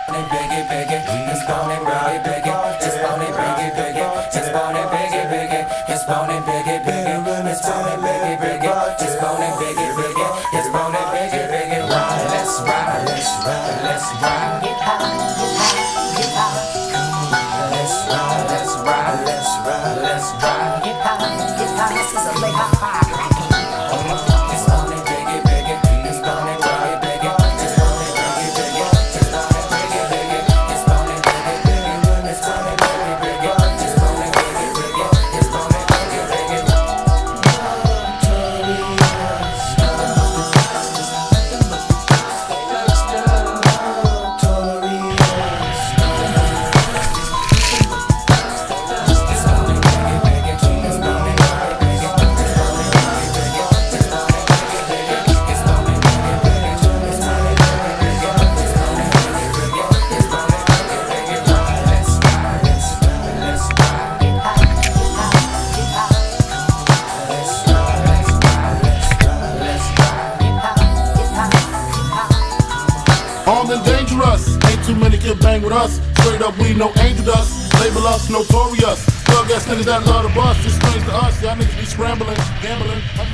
Biggie, biggie, it's bone it, biggie, biggie, just bone it, biggie, biggie, just bone it, biggie, biggie, it's bone it, biggie, biggie, it's bone it, biggie, biggie, just bone it, biggie, biggie, it's bone it, biggie, biggie. Ride, let's ride, let's ride, let's ride. Get high, get high, get high. Let's ride, let's ride, let's ride, let's ride. Get high, get high. This is a late high five. It's bone it, biggie, biggie, it's bone it, biggie, biggie, just bone it, biggie, biggie, just bone it, biggie, biggie, it's bone it, biggie, biggie, it's bone it, biggie, biggie, just bone it, biggie, biggie, it's bone it, biggie, biggie. Armed and dangerous, ain't too many can bang with us. Straight up, we no angel dust. Label us notorious. Thug ass niggas that love the bus. It's strange to us, y'all niggas be scrambling, gambling. I'm